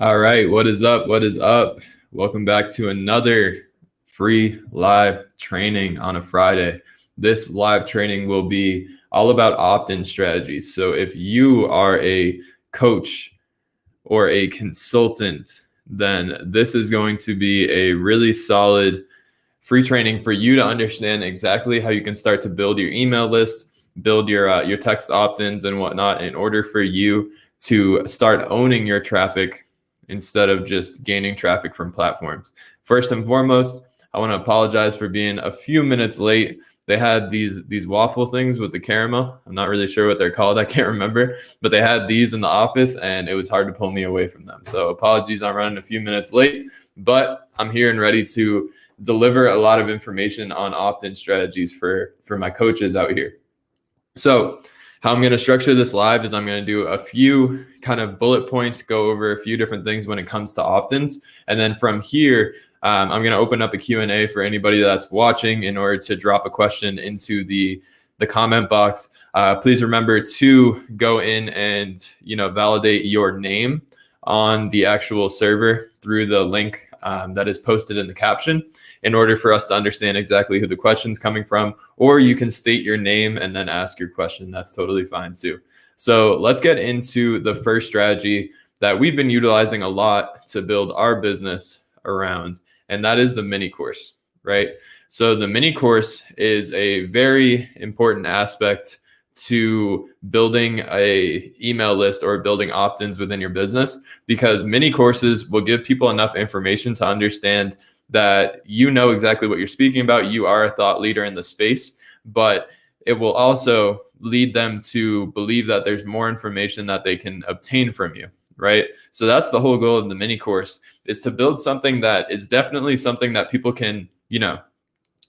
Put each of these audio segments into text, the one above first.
All right, what is up? What is up? Welcome back to another free live training on a Friday. This live training will be all about opt-in strategies. So if you are a coach or a consultant, then this is going to be a really solid free training for you to understand exactly how you can start to build your email list, build your text opt-ins and whatnot in order for you to start owning your traffic instead of just gaining traffic from platforms. First and foremost, I want to apologize for being a few minutes late. They had these waffle things with the caramel. I'm not really sure what they're called. I can't remember, but they had these in the office and it was hard to pull me away from them. So apologies, I'm running a few minutes late, but I'm here and ready to deliver a lot of information on opt-in strategies for my coaches out here. So how I'm going to structure this live is I'm going to do a few kind of bullet points, go over a few different things when it comes to opt-ins. And then from here, I'm going to open up a Q&A for anybody that's watching in order to drop a question into the comment box. Please remember to go in and, validate your name on the actual server through the link that is posted in the caption in order for us to understand exactly who the question's coming from, or you can state your name and then ask your question. That's totally fine too. So let's get into the first strategy that we've been utilizing a lot to build our business around, and that is the mini course, right? So the mini course is a very important aspect to building a email list or building opt-ins within your business, because mini courses will give people enough information to understand that you know exactly what you're speaking about. You are a thought leader in the space, but it will also lead them to believe that there's more information that they can obtain from you, right? So that's the whole goal of the mini course, is to build something that is definitely something that people can,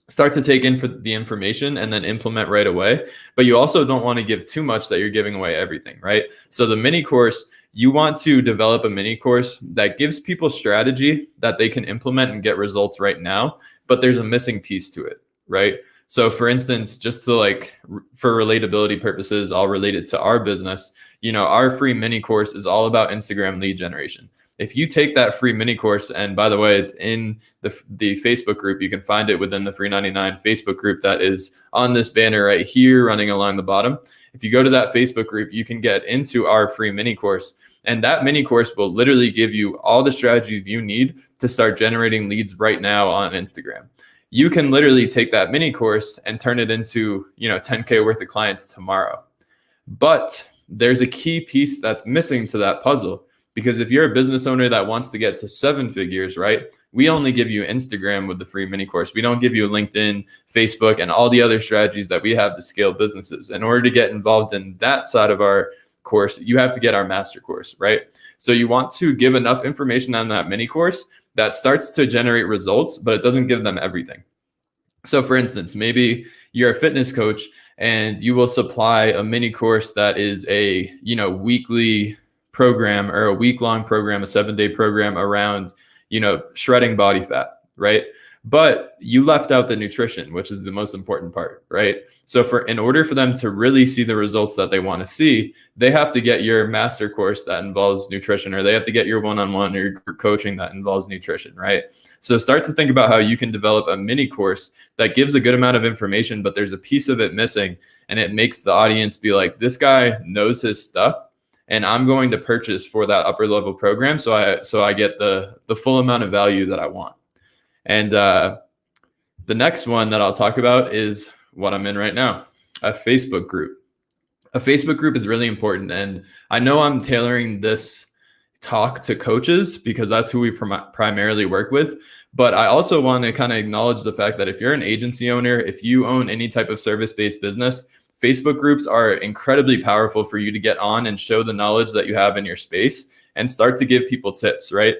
start to take in for the information and then implement right away. But you also don't want to give too much that you're giving away everything, right? So the mini course, you want to develop a mini course that gives people strategy that they can implement and get results right now, but there's a missing piece to it, right? So for instance, just to for relatability purposes, I'll relate it to our business. Our free mini course is all about Instagram lead generation. If you take that free mini course, and by the way, it's in the Facebook group, you can find it within the Free99 Facebook group that is on this banner right here running along the bottom. If you go to that Facebook group, you can get into our free mini course, and that mini course will literally give you all the strategies you need to start generating leads right now on Instagram. You can literally take that mini course and turn it into, 10K worth of clients tomorrow. But there's a key piece that's missing to that puzzle. Because if you're a business owner that wants to get to 7 figures, right? We only give you Instagram with the free mini course. We don't give you LinkedIn, Facebook, and all the other strategies that we have to scale businesses. In order to get involved in that side of our course, you have to get our master course, right? So you want to give enough information on that mini course that starts to generate results, but it doesn't give them everything. So for instance, maybe you're a fitness coach and you will supply a mini course that is a, weekly program or a week-long program, a 7-day program around, shredding body fat, right? But you left out the nutrition, which is the most important part, right? So in order for them to really see the results that they want to see, they have to get your master course that involves nutrition, or they have to get your one-on-one or your group coaching that involves nutrition, right? So start to think about how you can develop a mini course that gives a good amount of information, but there's a piece of it missing, and it makes the audience be like, this guy knows his stuff, and I'm going to purchase for that upper level program. So I get the full amount of value that I want. And the next one that I'll talk about is what I'm in right now, a Facebook group. A Facebook group is really important. And I know I'm tailoring this talk to coaches because that's who we primarily work with. But I also want to kind of acknowledge the fact that if you're an agency owner, if you own any type of service-based business, Facebook groups are incredibly powerful for you to get on and show the knowledge that you have in your space and start to give people tips, right?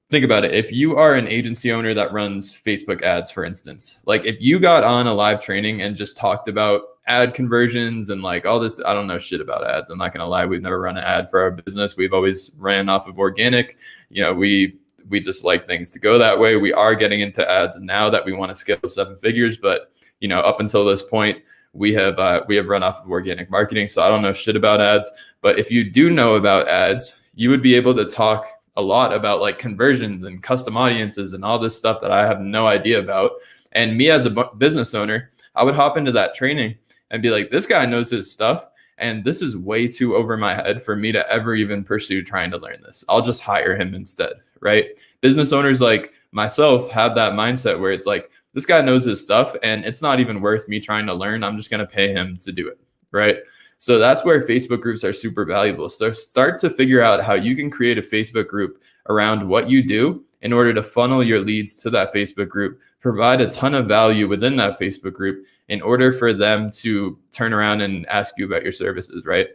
Think about it. If you are an agency owner that runs Facebook ads, for instance, like if you got on a live training and just talked about ad conversions and like all this, I don't know shit about ads. I'm not going to lie. We've never run an ad for our business. We've always ran off of organic. We just like things to go that way. We are getting into ads now that we want to scale 7 figures. But, up until this point, we have run off of organic marketing. So I don't know shit about ads. But if you do know about ads, you would be able to talk a lot about like conversions and custom audiences and all this stuff that I have no idea about. And me as a business owner, I would hop into that training and be like, this guy knows his stuff. And this is way too over my head for me to ever even pursue trying to learn this. I'll just hire him instead, right? Business owners like myself have that mindset where it's like, this guy knows his stuff and it's not even worth me trying to learn. I'm just going to pay him to do it, right? So that's where Facebook groups are super valuable. So start to figure out how you can create a Facebook group around what you do in order to funnel your leads to that Facebook group, provide a ton of value within that Facebook group in order for them to turn around and ask you about your services, right?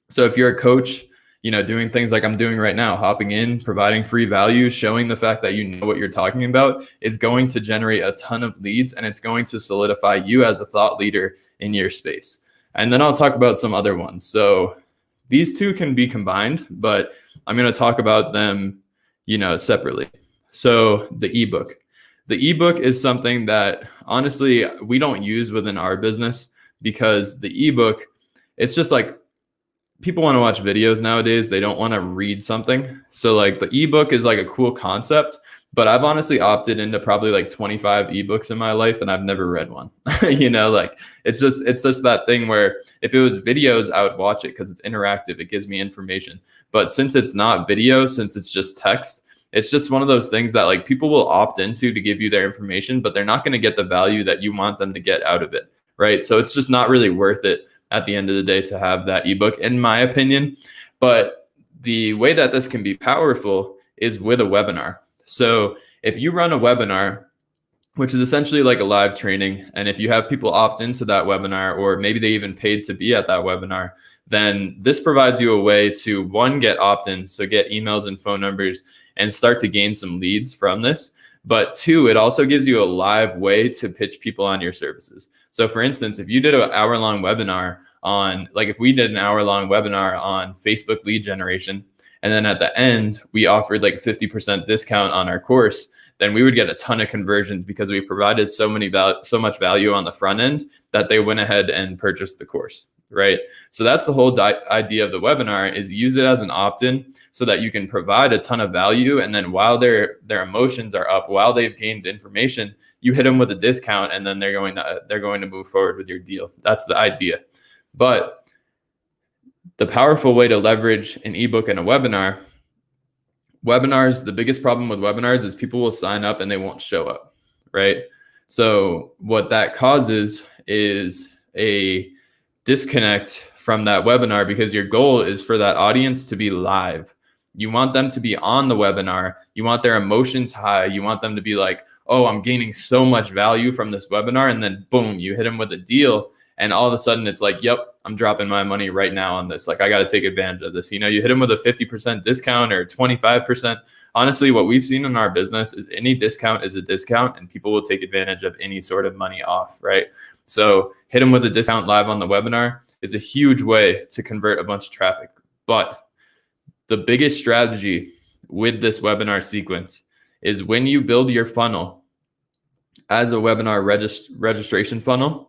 So if you're a coach, doing things like I'm doing right now, hopping in, providing free value, showing the fact that you know what you're talking about is going to generate a ton of leads, and it's going to solidify you as a thought leader in your space. And then I'll talk about some other ones. So these two can be combined, but I'm going to talk about them, separately. So the ebook. The ebook is something that honestly we don't use within our business, because the ebook, it's just like people want to watch videos nowadays. They don't want to read something. So like the ebook is like a cool concept, but I've honestly opted into probably like 25 ebooks in my life and I've never read one. Like it's just that thing where if it was videos, I would watch it because it's interactive. It gives me information. But since it's not video, since it's just text, it's just one of those things that like people will opt into to give you their information, but they're not going to get the value that you want them to get out of it, right? So it's just not really worth it at the end of the day to have that ebook, in my opinion. But the way that this can be powerful is with a webinar. So if you run a webinar, which is essentially like a live training, and if you have people opt into that webinar, or maybe they even paid to be at that webinar, then this provides you a way to, one, get opt-ins, so get emails and phone numbers and start to gain some leads from this. But two, it also gives you a live way to pitch people on your services. So for instance, if you did an hour-long webinar on, like if we did an hour-long webinar on Facebook lead generation, and then at the end, we offered like a 50% discount on our course, then we would get a ton of conversions because we provided so much value on the front end that they went ahead and purchased the course, right? So that's the whole idea of the webinar, is use it as an opt-in so that you can provide a ton of value. And then while their emotions are up, while they've gained information, you hit them with a discount, and then they're going to move forward with your deal. That's the idea. But the powerful way to leverage an ebook and a webinars, the biggest problem with webinars is people will sign up and they won't show up, right? So what that causes is a disconnect from that webinar, because your goal is for that audience to be live. You want them to be on the webinar. You want their emotions high. You want them to be like, oh, I'm gaining so much value from this webinar. And then boom, you hit them with a deal. And all of a sudden it's like, yep, I'm dropping my money right now on this. Like, I got to take advantage of this. You hit them with a 50% discount or 25%. Honestly, what we've seen in our business is any discount is a discount, and people will take advantage of any sort of money off, right? So hit them with a discount live on the webinar is a huge way to convert a bunch of traffic. But the biggest strategy with this webinar sequence is when you build your funnel as a webinar registration funnel,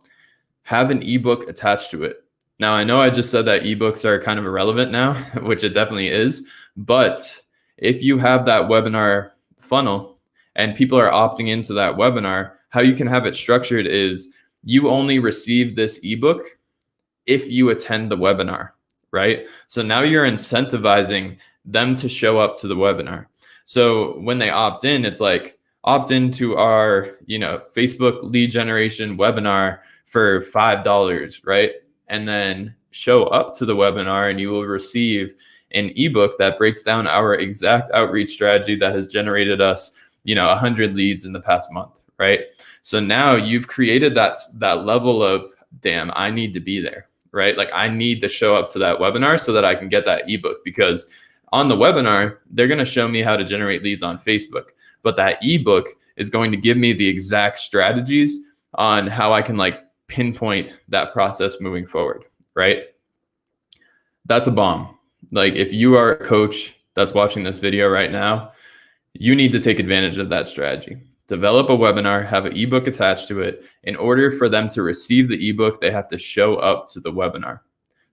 have an ebook attached to it. Now, I know I just said that ebooks are kind of irrelevant now, which it definitely is. But if you have that webinar funnel and people are opting into that webinar, how you can have it structured is you only receive this ebook if you attend the webinar, right? So now you're incentivizing them to show up to the webinar. So when they opt in, it's like, opt into our, Facebook lead generation webinar for $5, right? And then show up to the webinar and you will receive an ebook that breaks down our exact outreach strategy that has generated us, 100 leads in the past month, right? So now you've created that level of, damn, I need to be there, right? Like, I need to show up to that webinar so that I can get that ebook, because on the webinar, they're going to show me how to generate leads on Facebook, but that ebook is going to give me the exact strategies on how I can pinpoint that process moving forward, right? That's a bomb. Like, if you are a coach that's watching this video right now, you need to take advantage of that strategy. Develop a webinar, have an ebook attached to it. In order for them to receive the ebook, they have to show up to the webinar.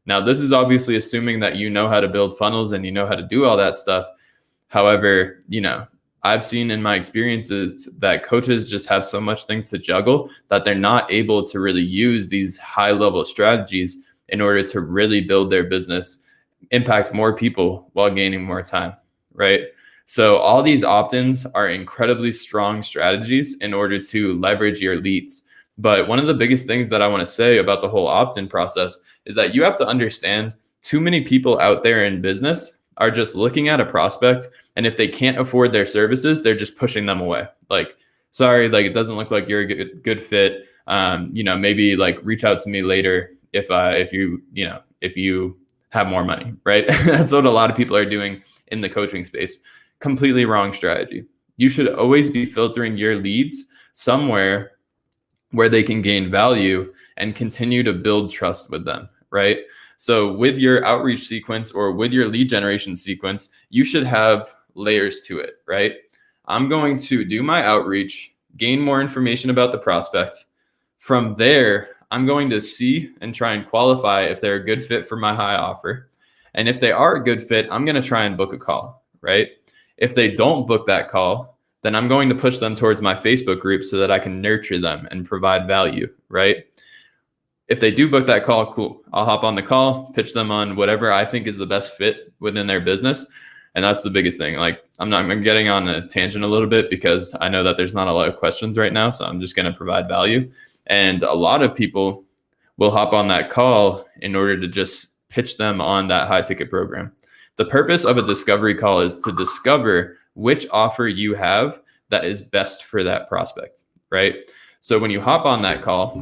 Now, this is obviously assuming that you know how to build funnels and you know how to do all that stuff. However, I've seen in my experiences that coaches just have so much things to juggle that they're not able to really use these high level strategies in order to really build their business, impact more people while gaining more time, right? So all these opt-ins are incredibly strong strategies in order to leverage your leads. But one of the biggest things that I want to say about the whole opt-in process is that you have to understand too many people out there in business are just looking at a prospect, and if they can't afford their services, they're just pushing them away. Like, sorry, like it doesn't look like you're a good fit. Maybe like reach out to me later if you have more money, right? That's what a lot of people are doing in the coaching space. Completely wrong strategy. You should always be filtering your leads somewhere where they can gain value and continue to build trust with them, right? So with your outreach sequence or with your lead generation sequence, you should have layers to it, right? I'm going to do my outreach, gain more information about the prospect. From there, I'm going to see and try and qualify if they're a good fit for my high offer. And if they are a good fit, I'm going to try and book a call, right? If they don't book that call, then I'm going to push them towards my Facebook group so that I can nurture them and provide value, right? If they do book that call, cool. I'll hop on the call, pitch them on whatever I think is the best fit within their business. And that's the biggest thing. Like I'm getting on a tangent a little bit because I know that there's not a lot of questions right now. So I'm just going to provide value. And a lot of people will hop on that call in order to just pitch them on that high ticket program. The purpose of a discovery call is to discover which offer you have that is best for that prospect, right? So when you hop on that call,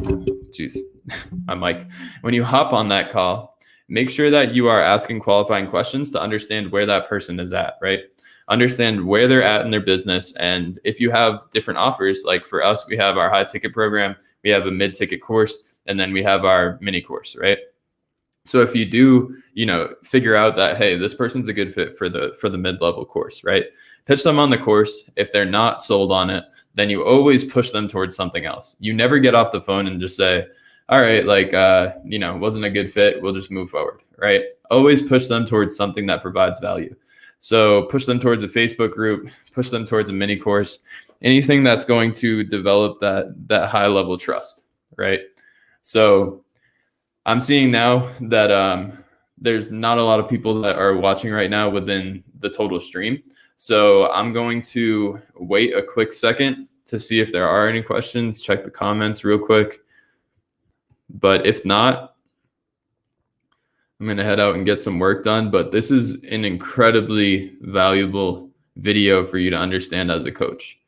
when you hop on that call, make sure that you are asking qualifying questions to understand where that person is at, right? Understand where they're at in their business. And if you have different offers, like for us, we have our high ticket program, we have a mid ticket course, and then we have our mini course, right? So if you do, figure out that, hey, this person's a good fit for the mid-level course, right? Pitch them on the course. If they're not sold on it, then you always push them towards something else. You never get off the phone and just say, all right, wasn't a good fit. We'll just move forward, right? Always push them towards something that provides value. So push them towards a Facebook group, push them towards a mini course, anything that's going to develop that high level trust, right? So I'm seeing now that there's not a lot of people that are watching right now within the total stream. So I'm going to wait a quick second to see if there are any questions, check the comments real quick. But if not, I'm going to head out and get some work done. But this is an incredibly valuable video for you to understand as a coach.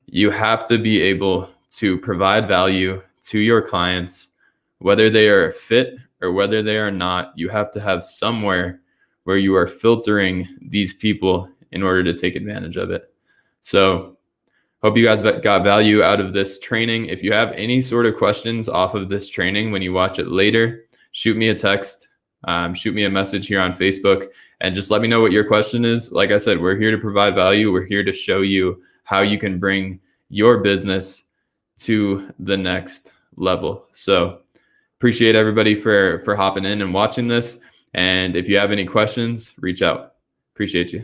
You have to be able to provide value to your clients, whether they are a fit or whether they are not. You have to have somewhere where you are filtering these people in order to take advantage of it. So hope you guys got value out of this training. If you have any sort of questions off of this training when you watch it later, shoot me a text, shoot me a message here on Facebook, and just let me know what your question is. Like I said, we're here to provide value. We're here to show you how you can bring your business to the next level. So appreciate everybody for hopping in and watching this. And if you have any questions, reach out. Appreciate you.